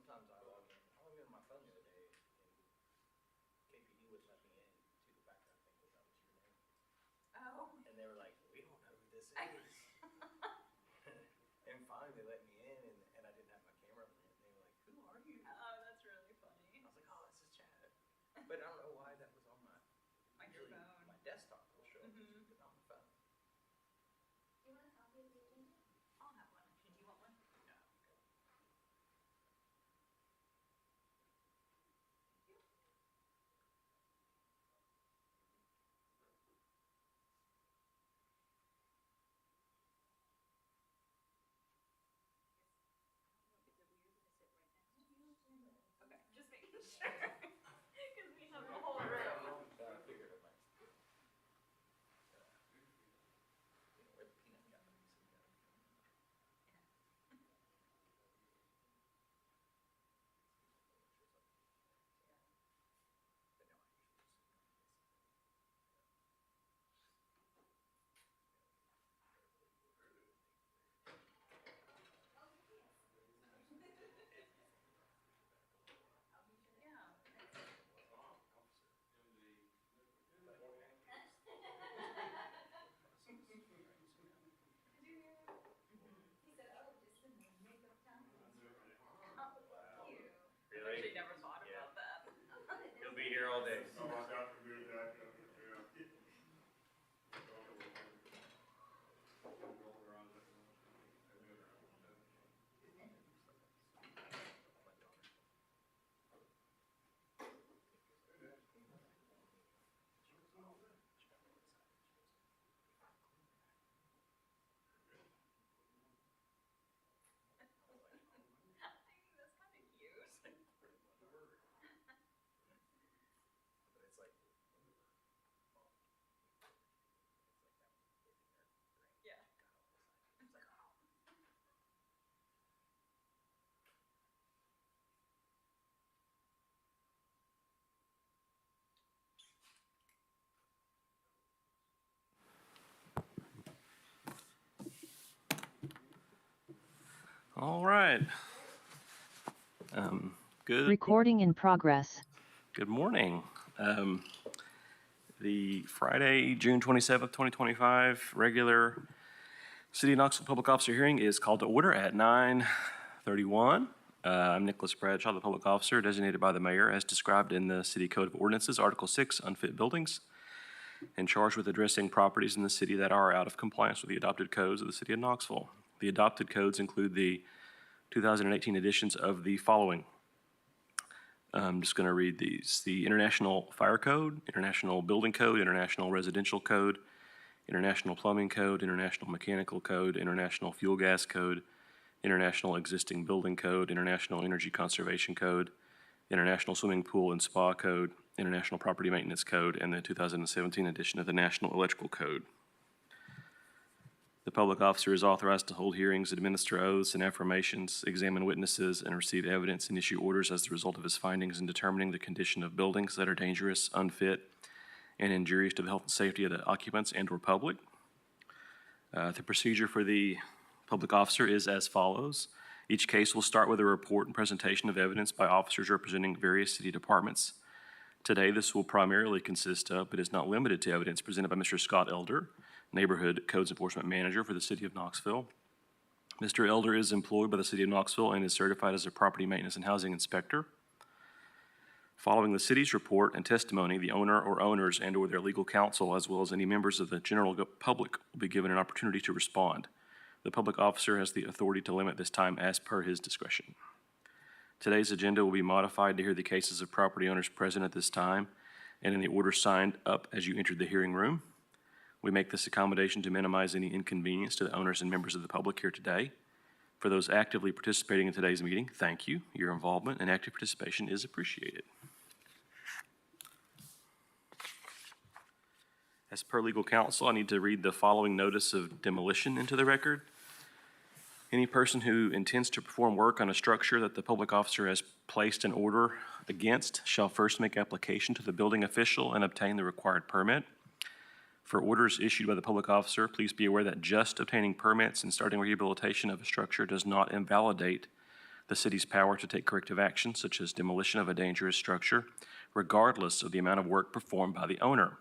sometimes I log in on my phone the other day, and KPD would let me in to the background thing without your name. Oh. And they were like, we don't know who this is. And finally they let me in, and I didn't have my camera lit. And they were like, who are you? Oh, that's really funny. I was like, oh, this is Chad. But I don't know why that was on my phone. My desktop will show up, Mm-hmm. but not on the phone. Do you want a copy of the agenda? I'll have one. Actually, do you want one? No. Okay. Okay, just making sure. Because we have the whole room. I figured it might. We're the peanut gallery, so we gotta be. But no, I usually just. He said, oh, just in the makeup time. I've actually never thought about that. He'll be here all day. Oh, I got to do that, yeah. That's kind of cute. But it's like. Yeah. It's like, oh. All right. Good. Recording in progress. Good morning. The Friday, June 27th, 2025, regular City of Knoxville Public Officer hearing is called to order at 9:31. I'm Nicholas Bradshaw, the Public Officer designated by the Mayor as described in the City Code of Ordinances, Article 6, Unfit Buildings, and charged with addressing properties in the city that are out of compliance with the adopted codes of the City of Knoxville. The adopted codes include the 2018 editions of the following. I'm just going to read these. The International Fire Code, International Building Code, International Residential Code, International Plumbing Code, International Mechanical Code, International Fuel Gas Code, International Existing Building Code, International Energy Conservation Code, International Swimming Pool and Spa Code, International Property Maintenance Code, and the 2017 edition of the National Electrical Code. The public officer is authorized to hold hearings, administer oaths and affirmations, examine witnesses, and receive evidence and issue orders as the result of his findings in determining the condition of buildings that are dangerous, unfit, and injurious to the health and safety of the occupants and/or public. The procedure for the public officer is as follows. Each case will start with a report and presentation of evidence by officers representing various city departments. Today, this will primarily consist of, but is not limited to, evidence presented by Mr. Scott Elder, Neighborhood Codes Enforcement Manager for the City of Knoxville. Mr. Elder is employed by the City of Knoxville and is certified as a Property Maintenance and Housing Inspector. Following the city's report and testimony, the owner or owners and/or their legal counsel, as well as any members of the general public, will be given an opportunity to respond. The public officer has the authority to limit this time as per his discretion. Today's agenda will be modified to hear the cases of property owners present at this time and in the order signed up as you entered the hearing room. We make this accommodation to minimize any inconvenience to the owners and members of the public here today. For those actively participating in today's meeting, thank you. Your involvement and active participation is appreciated. As per legal counsel, I need to read the following notice of demolition into the record. Any person who intends to perform work on a structure that the public officer has placed an order against shall first make application to the building official and obtain the required permit. For orders issued by the public officer, please be aware that just obtaining permits and starting rehabilitation of a structure does not invalidate the city's power to take corrective action, such as demolition of a dangerous structure, regardless of the amount of work performed by the owner.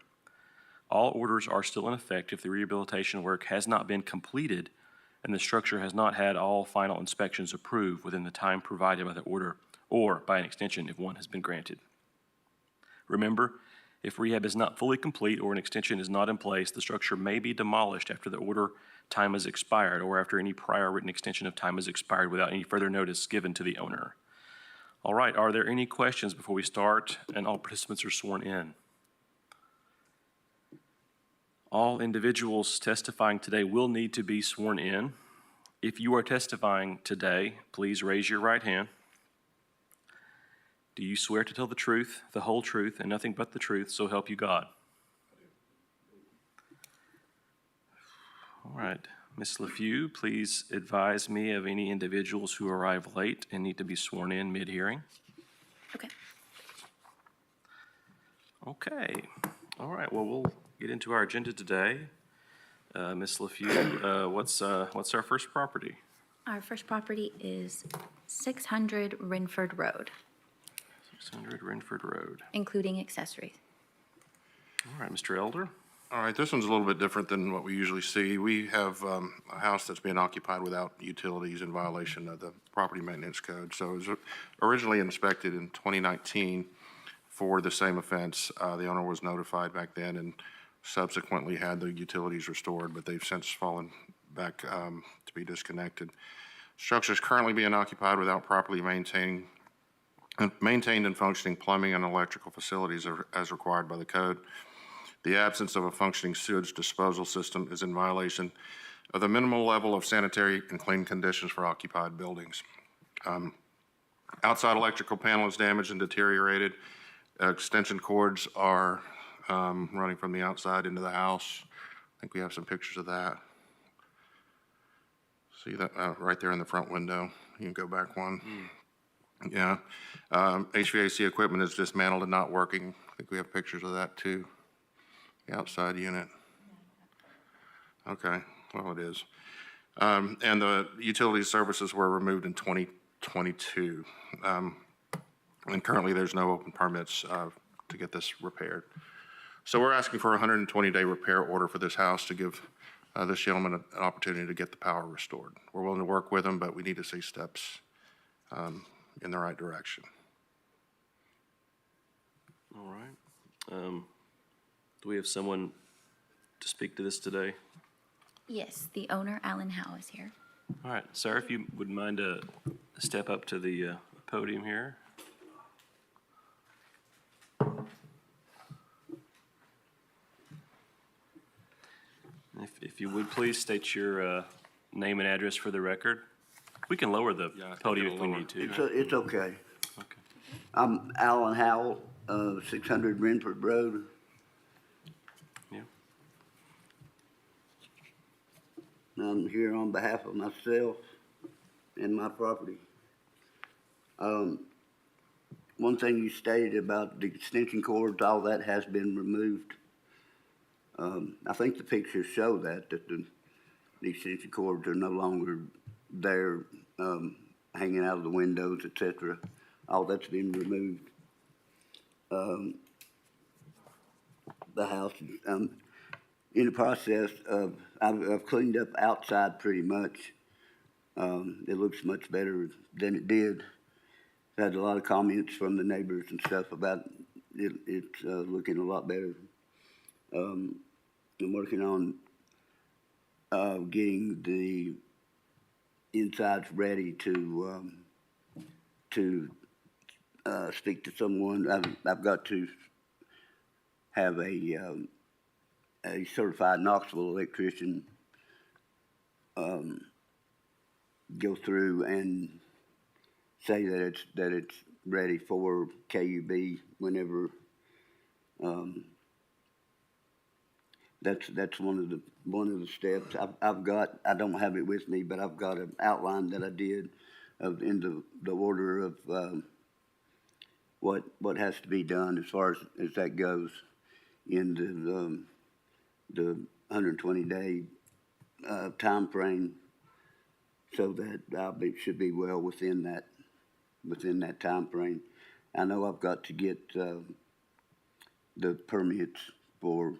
All orders are still in effect if the rehabilitation work has not been completed and the structure has not had all final inspections approved within the time provided by the order, or by an extension if one has been granted. Remember, if rehab is not fully complete or an extension is not in place, the structure may be demolished after the order time has expired or after any prior written extension of time has expired without any further notice given to the owner. All right, are there any questions before we start and all participants are sworn in? All individuals testifying today will need to be sworn in. If you are testifying today, please raise your right hand. Do you swear to tell the truth, the whole truth, and nothing but the truth, so help you God? All right. Ms. LaFew, please advise me of any individuals who arrive late and need to be sworn in mid-hearing. Okay. Okay. All right. Well, we'll get into our agenda today. Ms. LaFew, what's our first property? Our first property is 600 Renford Road, 600 Renford Road. including accessories. All right, Mr. Elder. All right, this one's a little bit different than what we usually see. We have a house that's being occupied without utilities in violation of the property maintenance code. So it was originally inspected in 2019 for the same offense. The owner was notified back then and subsequently had the utilities restored, but they've since fallen back to be disconnected. Structure is currently being occupied without properly maintained and functioning plumbing and electrical facilities as required by the code. The absence of a functioning sewage disposal system is in violation of the minimal level of sanitary and clean conditions for occupied buildings. Outside electrical panel is damaged and deteriorated. Extension cords are running from the outside into the house. I think we have some pictures of that. See that right there in the front window. You can go back one. Yeah. HVAC equipment is dismantled and not working. I think we have pictures of that too. The outside unit. Okay, well it is. And the utility services were removed in 2022. And currently there's no open permits to get this repaired. So we're asking for a 120-day repair order for this house to give this gentleman an opportunity to get the power restored. We're willing to work with him, but we need to see steps in the right direction. All right. Do we have someone to speak to this today? Yes, the owner, Alan Howe, is here. All right, sir, if you wouldn't mind to step up to the podium here. If you would please state your name and address for the record. We can lower the podium if we need to. It's okay. Okay. I'm Alan Howell, 600 Renford Road. Yeah. I'm here on behalf of myself and my property. One thing you stated about the extension cords, all that has been removed. I think the pictures show that the extension cords are no longer there, hanging out of the windows, etc. All that's been removed. The house is in the process of, I've cleaned up outside pretty much. It looks much better than it did. Had a lot of comments from the neighbors and stuff about it. It's looking a lot better. I'm working on getting the insides ready to speak to someone. I've got to have a certified Knoxville electrician go through and say that it's ready for KUB whenever. That's one of the steps. I don't have it with me, but I've got an outline that I did in the order of what has to be done as far as that goes in the 120-day time frame, so that should be well within that within that time frame. I know I've got to get the permits for,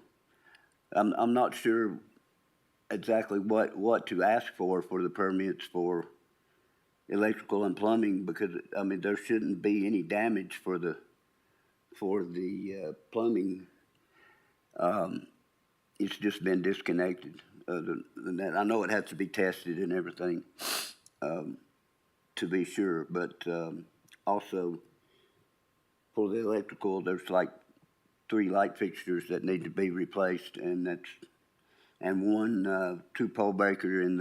I'm not sure exactly what to ask for the permits for electrical and plumbing, because, I mean, there shouldn't be any damage for the plumbing. It's just been disconnected. Other than that, I know it has to be tested and everything, to be sure, but also for the electrical, there's like 3 light fixtures that need to be replaced, and one 2-pole breaker in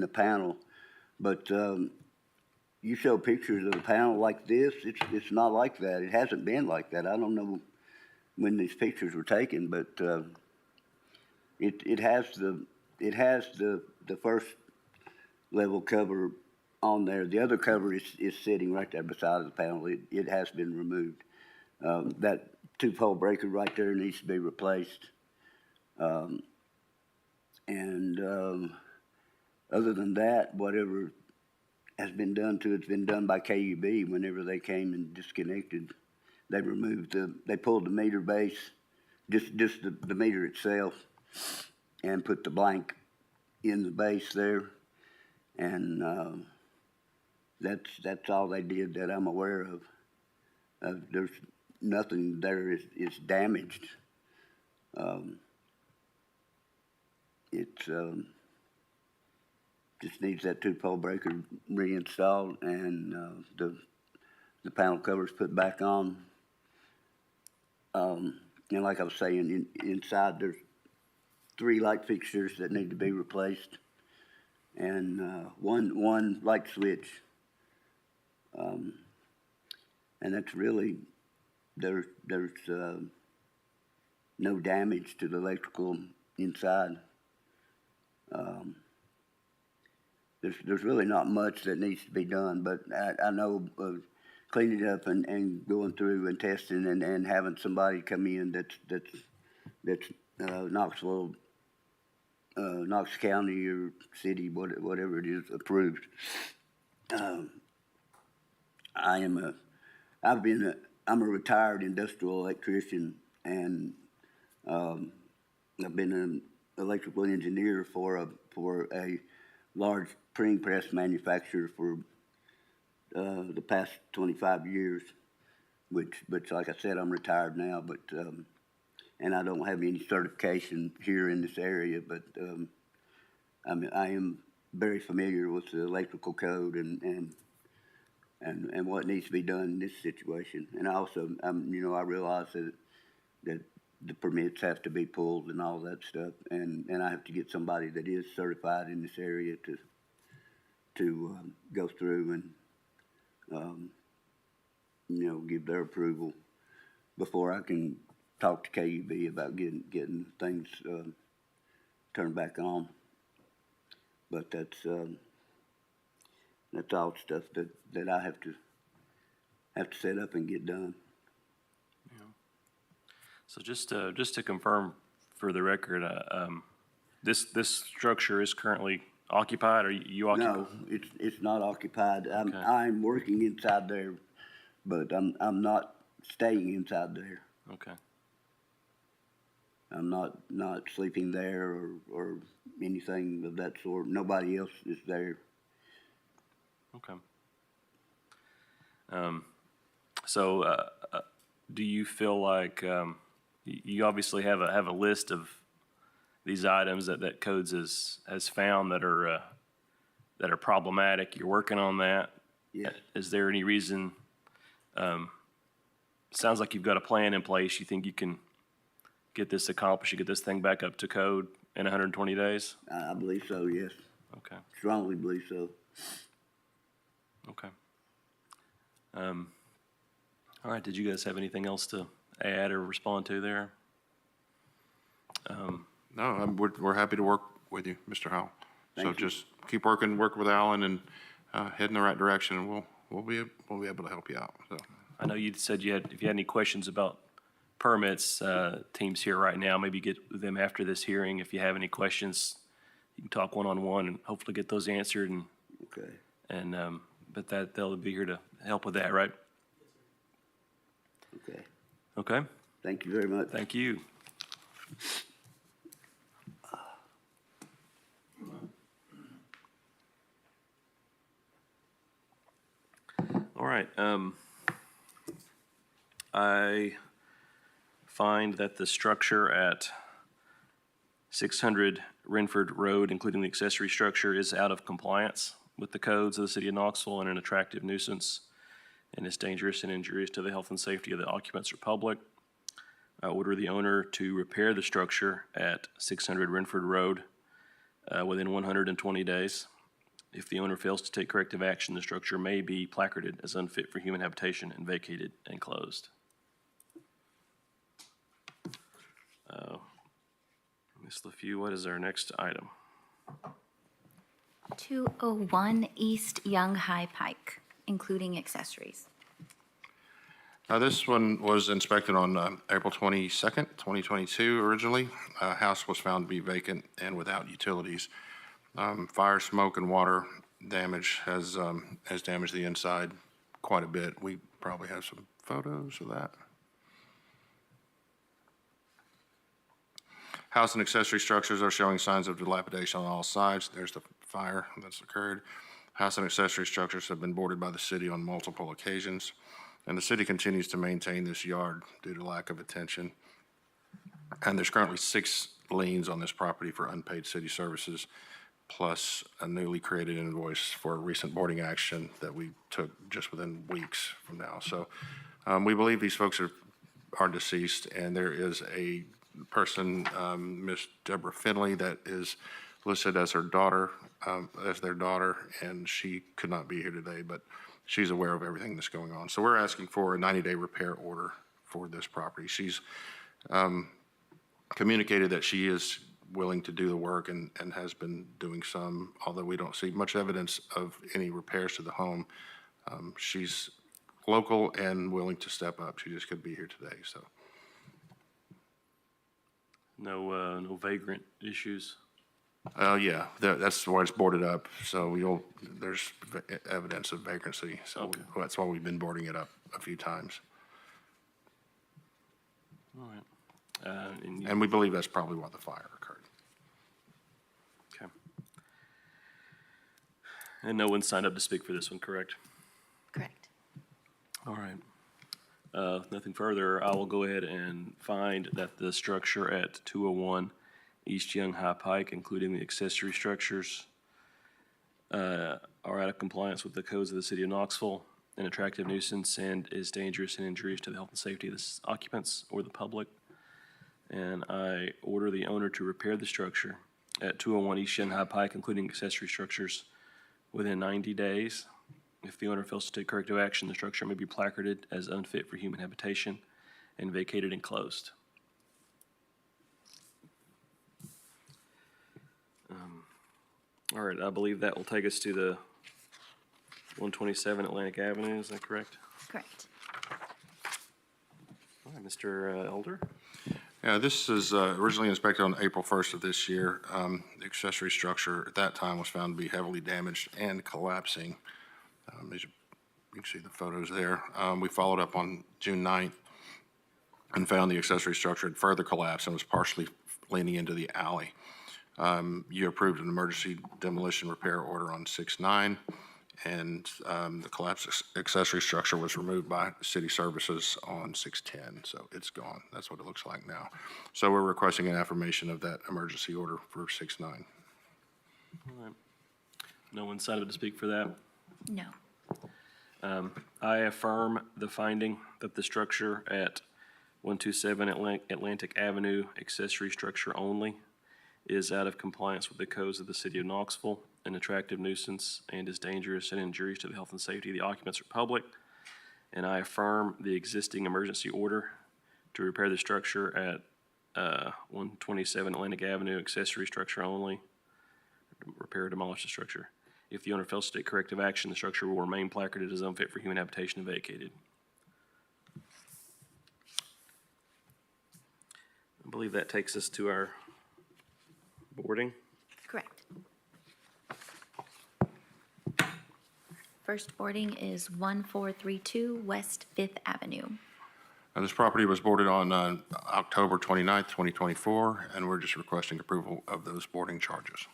the panel. But you show pictures of the panel like this, it's not like that. It hasn't been like that. I don't know when these pictures were taken, but it has the first level cover on there. The other cover is sitting right there beside the panel. It has been removed. That 2-pole breaker right there needs to be replaced. Other than that, whatever has been done to it's been done by KUB. Whenever they came and disconnected, they removed they pulled the meter base, just the meter itself, and put the blank in the base there, and that's all they did that I'm aware of. There's nothing there is damaged. It's just needs that 2-pole breaker reinstalled, and the panel covers put back on. And like I was saying, inside there's 3 light fixtures that need to be replaced, and one light switch. And that's really, there's no damage to the electrical inside. There's really not much that needs to be done, but I know cleaning it up and going through and testing and having somebody come in that's Knoxville, Knox County or city, whatever it is, approved. I'm a retired industrial electrician, and I've been an electrical engineer for a large printing press manufacturer for the past 25 years, which like I said, I'm retired now, but and I don't have any certification here in this area, but I am very familiar with the electrical code and what needs to be done in this situation. And also, I realize that the permits have to be pulled and all that stuff, and I have to get somebody that is certified in this area to go through and give their approval before I can talk to KUB about getting things turned back on. But that's all stuff that I have to set up and get done. So just to confirm for the record, this structure is currently occupied, or you occupied? No, it's not occupied. Okay. I'm working inside there, but I'm not staying inside there. Okay. I'm not sleeping there or anything of that sort. Nobody else is there. Okay. So do you feel like you obviously have a list of these items that codes has found that are problematic? You're working on that. Yes. Is there any reason? Sounds like you've got a plan in place. You think you can get this accomplished? You get this thing back up to code in 120 days? I believe so. Yes. Okay. Strongly believe so. Okay. All right. Did you guys have anything else to add or respond to there? No, we're happy to work with you, Mr. Howell. So Thank you. just keep working with Alan and head in the right direction, and we'll be able to help you out. So I know you said if you had any questions about permits, team's here right now. Maybe get with them after this hearing. If you have any questions, you can talk one-on-one and hopefully get those answered Okay. and but that they'll be here to help with that, right? Okay, Okay, thank you very much. thank you. All right, I find that the structure at 600 Renford Road, including the accessory structure, is out of compliance with the codes of the city of Knoxville and an attractive nuisance, and is dangerous and injurious to the health and safety of the occupants or public. I order the owner to repair the structure at 600 Renford Road within 120 days. If the owner fails to take corrective action, the structure may be placarded as unfit for human habitation and vacated and closed. Ms. LaFew, what is our next item? 201 East Young High Pike, including accessories. This one was inspected on April 22nd, 2022 originally. House was found to be vacant and without utilities. Fire, smoke, and water damage has damaged the inside quite a bit. We probably have some photos of that. House and accessory structures are showing signs of dilapidation on all sides. There's the fire that's occurred. House and accessory structures have been boarded by the city on multiple occasions, and the city continues to maintain this yard due to lack of attention. And there's currently 6 liens on this property for unpaid city services, plus a newly created invoice for a recent boarding action that we took just within weeks from now. So we believe these folks are deceased, and there is a person, Miss Deborah Finley, that is listed as her daughter, as their daughter, and she could not be here today, but she's aware of everything that's going on. So we're asking for a 90-day repair order for this property. She's communicated that she is willing to do the work and has been doing some, although we don't see much evidence of any repairs to the home. She's local and willing to step up. She just couldn't be here today, so. No vagrant issues? Yeah, that's why it's boarded up, so there's evidence of vagrancy, so Okay. that's why we've been boarding it up a few times. All right. And we believe that's probably why the fire occurred. Okay. And no one signed up to speak for this one, correct? Correct. All right. Nothing further. I will go ahead and find that the structure at 201 East Young High Pike, including the accessory structures, are out of compliance with the codes of the city of Knoxville, an attractive nuisance, and is dangerous and injurious to the health and safety of the occupants or the public. And I order the owner to repair the structure at 201 East Young High Pike, including accessory structures, within 90 days. If the owner fails to take corrective action, the structure may be placarded as unfit for human habitation and vacated and closed. All right, I believe that will take us to the 127 Atlantic Avenue, is that correct? Correct. All right, Mr. Elder? Yeah, this is originally inspected on April 1st of this year. The accessory structure at that time was found to be heavily damaged and collapsing. As you can see the photos there. We followed up on June 9th and found the accessory structure had further collapsed and was partially leaning into the alley. You approved an emergency demolition repair order on 6/9, and the collapsed accessory structure was removed by city services on 6/10, so it's gone. That's what it looks like now. So we're requesting an affirmation of that emergency order for 6/9. All right. No one signed up to speak for that? No. I affirm the finding that the structure at 127 Atlantic Avenue, accessory structure only, is out of compliance with the codes of the city of Knoxville, an attractive nuisance, and is dangerous and injurious to the health and safety of the occupants or public. And I affirm the existing emergency order to repair the structure at 127 Atlantic Avenue, accessory structure only, repair or demolish the structure. If the owner fails to take corrective action, the structure will remain placarded as unfit for human habitation and vacated. I believe that takes us to our boarding. Correct. First boarding is 1432 West Fifth Avenue. This property was boarded on October 29th, 2024, and we're just requesting approval of those boarding charges.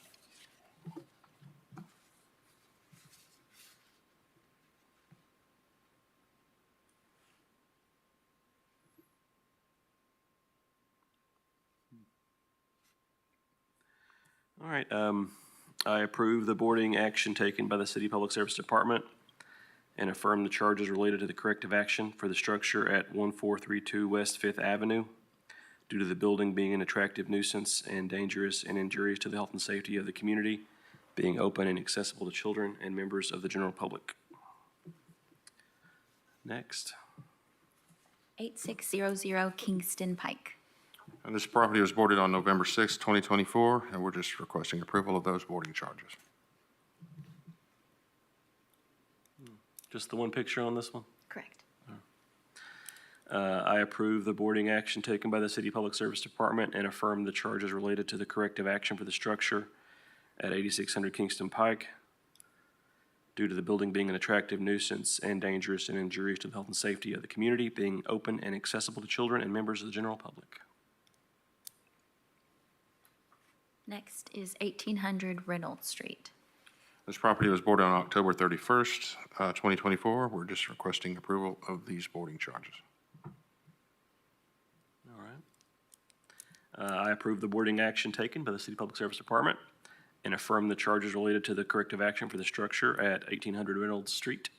All right, I approve the boarding action taken by the City Public Service Department and affirm the charges related to the corrective action for the structure at 1432 West Fifth Avenue due to the building being an attractive nuisance and dangerous and injurious to the health and safety of the community, being open and accessible to children and members of the general public. Next. 8600 Kingston Pike. And this property was boarded on November 6th, 2024, and we're just requesting approval of those boarding charges. Just the one picture on this one? Correct. I approve the boarding action taken by the City Public Service Department and affirm the charges related to the corrective action for the structure at 8600 Kingston Pike due to the building being an attractive nuisance and dangerous and injurious to the health and safety of the community, being open and accessible to children and members of the general public. Next is 1800 Reynolds Street. This property was boarded on October 31st, 2024. We're just requesting approval of these boarding charges. All right. I approve the boarding action taken by the City Public Service Department and affirm the charges related to the corrective action for the structure at 1800 Reynolds Street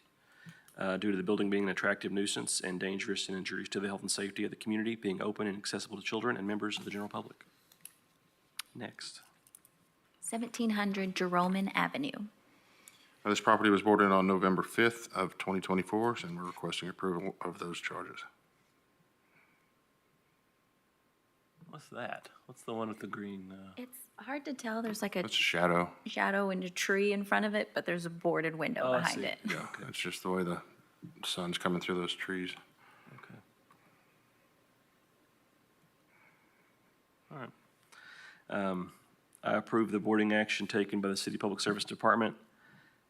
due to the building being an attractive nuisance and dangerous and injurious to the health and safety of the community, being open and accessible to children and members of the general public. Next. 1700 Jerome Avenue. This property was boarded on November 5th of 2024, and we're requesting approval of those charges. What's that? What's the one with the green? It's hard to tell. There's like a It's a shadow. shadow and a tree in front of it, but there's a boarded window Oh, I behind see. it. Yeah, it's just the way the sun's coming through those trees. Okay. All right. I approve the boarding action taken by the City Public Service Department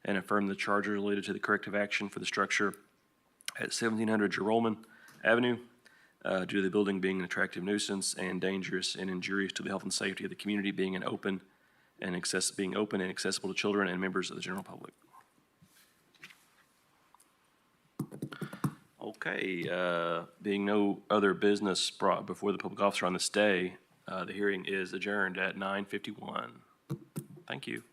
and affirm the charges related to the corrective action for the structure at 1700 Jerome Avenue due to the building being an attractive nuisance and dangerous and injurious to the health and safety of the community, being open and accessible to children and members of the general public. Okay, being no other business brought before the public officer on this day, the hearing is adjourned at 9:51. Thank you.